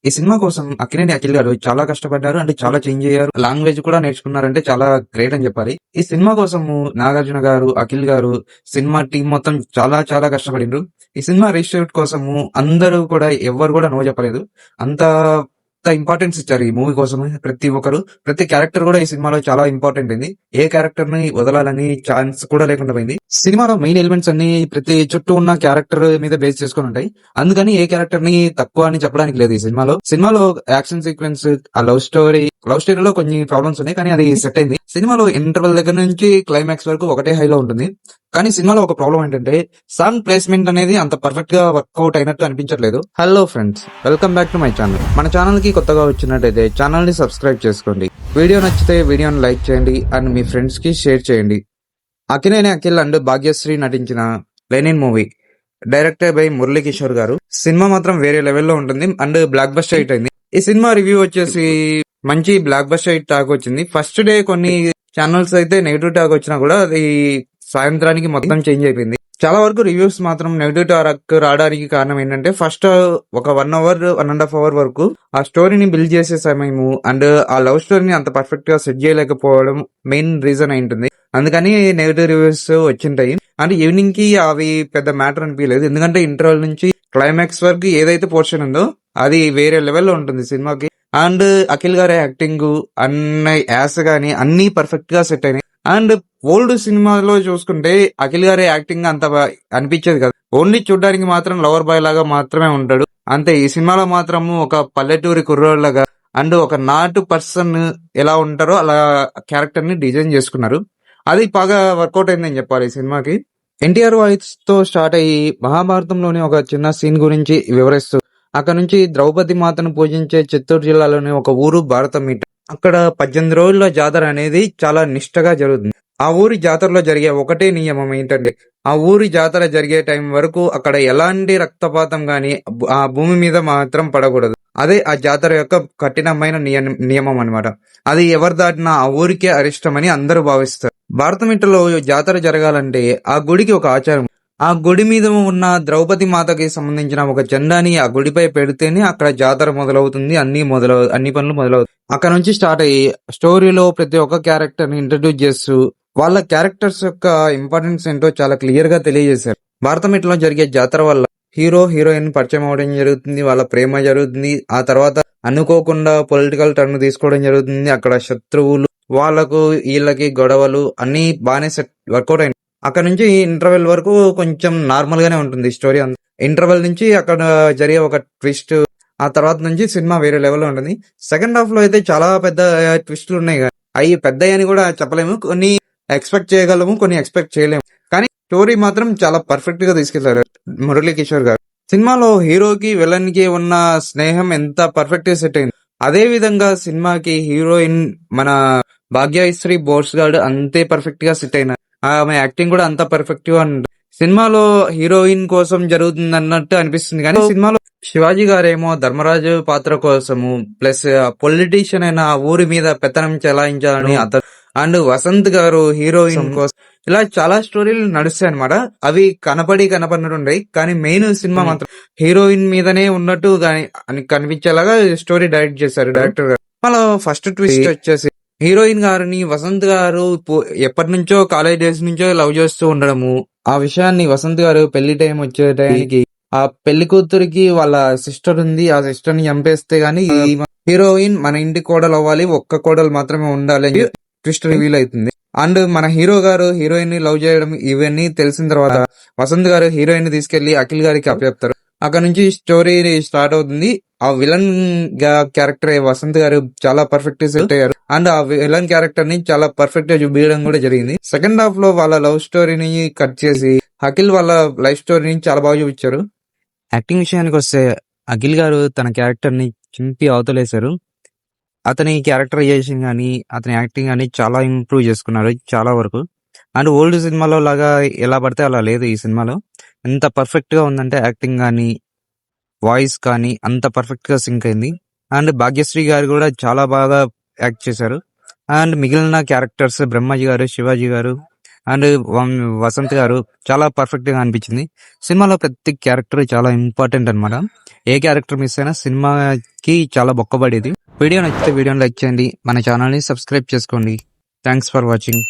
ఈ సినిమా కోసం అక్కినేని అఖిల్ గారు చాలా కష్టపడ్డారు. అంటే చాలా చేంజ్ అయ్యారు. లాంగ్వేజ్ కూడా నేర్చుకున్నారంటే చాలా గ్రేట్ అని చెప్పాలి. ఈ సినిమా కోసము నాగార్జున గారు, అఖిల్ గారు, సినిమా టీం మొత్తం చాలా చాలా కష్టపడిండ్రు. ఈ సినిమా రీషూట్ కోసము అందరూ కూడా ఎవ్వరు కూడా నో చెప్పలేదు. అంత ఇంపార్టెన్స్ ఇచ్చారు ఈ మూవీ కోసం. ప్రతి ఒక్కరు, ప్రతి క్యారెక్టర్ కూడా ఈ సినిమాలో చాలా ఇంపార్టెంట్ అయింది. ఏ క్యారెక్టర్ ని వదలాలని ఛాన్స్ కూడా లేకుండా పోయింది. సినిమాలో మెయిన్ ఎలిమెంట్స్ అన్ని ప్రతి చుట్టూ ఉన్న క్యారెక్టర్ మీద బేస్ చేసుకుని ఉంటాయి. అందుకని ఏ క్యారెక్టర్ ని తక్కువ అని చెప్పడానికి లేదు. ఈ సినిమాలో యాక్షన్ సీక్వెన్స్, ఆ లవ్ స్టోరీలో కొన్ని ప్రాబ్లమ్స్ ఉన్నాయి, కానీ అది సెట్ అయింది. సినిమాలో ఇంటర్వెల్ దగ్గర నుంచి క్లైమాక్స్ వరకు ఒకటే హైలో ఉంటుంది. కానీ సినిమాలో ఒక ప్రాబ్లం ఏంటంటే సాంగ్ ప్లేస్మెంట్ అనేది అంత పర్ఫెక్ట్ గా వర్కౌట్ అయినట్టు అనిపించట్లేదు. Hello friends, welcome back to my channel. మన ఛానల్ కి కొత్తగా వచ్చినట్టయితే ఛానల్ ని సబ్స్క్రైబ్ చేసుకోండి. వీడియో నచ్చితే వీడియోని లైక్ చేయండి అండ్ మీ ఫ్రెండ్స్ కి షేర్ చేయండి. అక్కినేని అఖిల్ అండ్ భాగ్యశ్రీ నటించిన Lenin movie director by Murali Kishore garu. Cinema మాత్రం వేరే లెవెల్లో ఉంటుంది అండ్ బ్లాక్ బస్టర్ హిట్ అయింది. ఈ సినిమా రివ్యూ వచ్చేసి మంచి బ్లాక్ బస్టర్ హిట్ టాక్ వచ్చింది. ఫస్ట్ డే కొన్ని ఛానల్స్ అయితే నెగిటివ్ టాక్ వచ్చినా కూడా అది సాయంత్రానికి మొత్తం చేంజ్ అయిపోయింది. చాలా వరకు రివ్యూస్ మాత్రం నెగిటివ్ టాక్ రావడానికి కారణం ఏంటంటే ఫస్ట్ ఒక 1.5 అవర్ వరకు ఆ స్టోరీని బిల్డ్ చేసే సమయము అండ్ ఆ లవ్ స్టోరీని అంత పర్ఫెక్ట్ గా సెట్ చేయలేకపోవడం మెయిన్ రీజన్ అయి ఉంటుంది. అందుకని నెగిటివ్ రివ్యూస్ వచ్చింటాయి. అంటే ఈవినింగ్ కి అవి పెద్ద మ్యాటర్ అనిపించలేదు, ఎందుకంటే ఇంటర్వెల్ నుంచి క్లైమాక్స్ వరకు ఏదైతే పోర్షన్ ఉందో అది వేరే లెవెల్లో ఉంటుంది సినిమాకి. అండ్ అఖిల్ గారి యాక్టింగ్ అన్న యాస్ గానీ అన్ని పర్ఫెక్ట్ గా సెట్ అయినాయి. అండ్ ఓల్డ్ సినిమాలో చూసుకుంటే అఖిల్ గారి యాక్టింగ్ అంత అనిపించేది కదా, ఓన్లీ చూడడానికి మాత్రం లవర్ బాయ్ లాగా మాత్రమే ఉంటాడు అంతే. ఈ సినిమాలో మాత్రము ఒక పల్లెటూరి కుర్రోళ్ళగా అండ్ ఒక నాటు పర్సన్ ఎలా ఉంటారో అలా క్యారెక్టర్ ని డిజైన్ చేసుకున్నారు. అది బాగా వర్కౌట్ అయిందని చెప్పాలి ఈ సినిమాకి. ఎన్టీఆర్ వాయిస్ తో స్టార్ట్ అయ్యి మహాభారతంలోని ఒక చిన్న సీన్ గురించి వివరిస్తూ అక్కడ నుంచి ద్రౌపది మాతను పూజించే చిత్తూరు జిల్లాలోని ఒక ఊరు భారతమీట. అక్కడ 18 రోజుల జాతర అనేది చాలా నిష్టగా జరుగుతుంది. ఆ ఊరి జాతరలో జరిగే ఒకటే నియమం ఏంటంటే ఆ ఊరి జాతర జరిగే టైం వరకు అక్కడ ఎలాంటి రక్తపాతం గాని ఆ భూమి మీద మాత్రం పడకూడదు. అదే ఆ జాతర యొక్క కఠినమైన నియమం అన్నమాట. అది ఎవరు దాటినా ఆ ఊరికే అరిష్టమని అందరూ భావిస్తారు. భారతమిట్టలో జాతర జరగాలంటే ఆ గుడికి ఒక ఆచారం. ఆ గుడి మీద ఉన్న ద్రౌపది మాతకి సంబంధించిన ఒక జెండాని ఆ గుడిపై పెడితేనే అక్కడ జాతర మొదలవుతుంది, అన్ని పనులు మొదలవుతాయి. అక్కడ నుంచి స్టార్ట్ అయ్యి స్టోరీలో ప్రతి ఒక్క క్యారెక్టర్ ని ఇంట్రడ్యూస్ చేస్తూ వాళ్ళ క్యారెక్టర్స్ యొక్క ఇంపార్టెన్స్ ఏంటో చాలా క్లియర్ గా తెలియజేశారు. భారతమిట్టలో జరిగే జాతర వల్ల హీరో హీరోయిన్ పరిచయం అవడం జరుగుతుంది, వాళ్ళ ప్రేమ జరుగుతుంది. ఆ తర్వాత అనుకోకుండా పొలిటికల్ టర్న్ తీసుకోవడం జరుగుతుంది. అక్కడ శత్రువులు, వాళ్ళకు వీళ్ళకి గొడవలు అన్ని బాగానే వర్కౌట్ అయినాయి. అక్కడ నుంచి ఇంటర్వెల్ వరకు కొంచెం నార్మల్ గానే ఉంటుంది స్టోరీ అంతా. ఇంటర్వెల్ నుంచి అక్కడ జరిగే ఒక ట్విస్ట్, ఆ తర్వాత నుంచి సినిమా వేరే లెవెల్లో ఉంటుంది. సెకండ్ హాఫ్ లో అయితే చాలా పెద్ద ట్విస్టులు ఉన్నాయి. అవి పెద్ద అని కూడా చెప్పలేము, కొన్ని ఎక్స్పెక్ట్ చేయగలము, కొన్ని ఎక్స్పెక్ట్ చేయలేము. కానీ స్టోరీ మాత్రం చాలా పర్ఫెక్ట్ గా తీసుకెళ్లారు మురళీ కిషోర్ గారు. సినిమాలో హీరోకి విలన్ కి ఉన్న స్నేహం ఎంత పర్ఫెక్ట్ గా సెట్ అయింది, అదే విధంగా సినిమాకి హీరోయిన్ మన భాగ్యశ్రీ బోర్స్ గార్డ్ అంతే పర్ఫెక్ట్ గా సెట్ అయినారు. ఆమె యాక్టింగ్ కూడా అంత పర్ఫెక్ట్ గా ఉంటుంది. సినిమాలో హీరోయిన్ కోసం జరుగుతుంది అన్నట్టు అనిపిస్తుంది, కానీ సినిమాలో శివాజీ గారేమో ధర్మరాజు పాత్ర కోసము ప్లస్ పొలిటీషియన్ అయిన ఆ ఊరి మీద పెత్తనం చెలాయించాలని అతను, అండ్ వసంత్ గారు హీరోయిన్ కోసం, ఇలా చాలా స్టోరీలు నడుస్తాయి అనమాట. అవి కనపడినట్టుంటాయి, కానీ మెయిన్ సినిమా మాత్రం హీరోయిన్ మీదనే ఉన్నట్టు కనిపించేలాగా స్టోరీ డైరెక్ట్ చేశారు డైరెక్టర్ గారు. మళ్ళీ ఫస్ట్ ట్విస్ట్ వచ్చేసి హీరోయిన్ గారిని వసంత్ గారు ఎప్పటి నుంచో కాలేజ్ డేస్ నుంచో లవ్ చేస్తూ ఉండడము. ఆ విషయాన్ని వసంత్ గారు పెళ్లి టైం వచ్చే టైంకి ఆ పెళ్లి కూతురికి వాళ్ళ సిస్టర్ ఉంది, ఆ సిస్టర్ ని చంపేస్తే గానీ హీరోయిన్ మన ఇంటి కోడలు అవ్వాలి, ఒక్క కోడలు మాత్రమే ఉండాలి అని ట్విస్ట్ రివీల్ అవుతుంది. అండ్ మన హీరో గారు హీరోయిన్ ని లవ్ చేయడం ఇవన్నీ తెలిసిన తర్వాత వసంత్ గారు హీరోయిన్ ని తీసుకెళ్లి అఖిల్ గారికి అప్పచెప్తారు. అక్కడ నుంచి స్టోరీ స్టార్ట్ అవుతుంది. ఆ విలన్ క్యారెక్టర్ వసంత్ గారు చాలా పర్ఫెక్ట్ సెట్ అయ్యారు అండ్ ఆ విలన్ క్యారెక్టర్ ని చాలా పర్ఫెక్ట్ గా చూపించడం కూడా జరిగింది. సెకండ్ హాఫ్ లో వాళ్ళ లవ్ స్టోరీని కట్ చేసి అఖిల్ వాళ్ళ లైఫ్ స్టోరీని చాలా బాగా చూపించారు. యాక్టింగ్ విషయానికి వస్తే అఖిల్ గారు తన క్యారెక్టర్ ని చింపి అవతలేశారు. అతని క్యారెక్టరైజేషన్ గానీ అతని యాక్టింగ్ గానీ చాలా ఇంప్రూవ్ చేసుకున్నాడు చాలా వరకు. అండ్ ఓల్డ్ సినిమాలో లాగా ఎలా పడితే అలా లేదు ఈ సినిమాలో. ఎంత పర్ఫెక్ట్ గా ఉందంటే యాక్టింగ్ కానీ వాయిస్ కానీ అంత పర్ఫెక్ట్ గా సింక్ అయింది. అండ్ భాగ్యశ్రీ గారు కూడా చాలా బాగా యాక్ట్ చేశారు. అండ్ మిగిలిన క్యారెక్టర్స్ బ్రహ్మాజీ గారు, శివాజీ గారు అండ్ వసంత్ గారు చాలా పర్ఫెక్ట్ గా అనిపించింది. సినిమాలో ప్రతి క్యారెక్టర్ చాలా ఇంపార్టెంట్ అన్నమాట. ఏ క్యారెక్టర్ మిస్ అయినా సినిమాకి చాలా బొక్కబడేది. వీడియో నచ్చితే వీడియోని లైక్ చేయండి, మన ఛానల్ ని సబ్స్క్రైబ్ చేసుకోండి. Thanks for watching.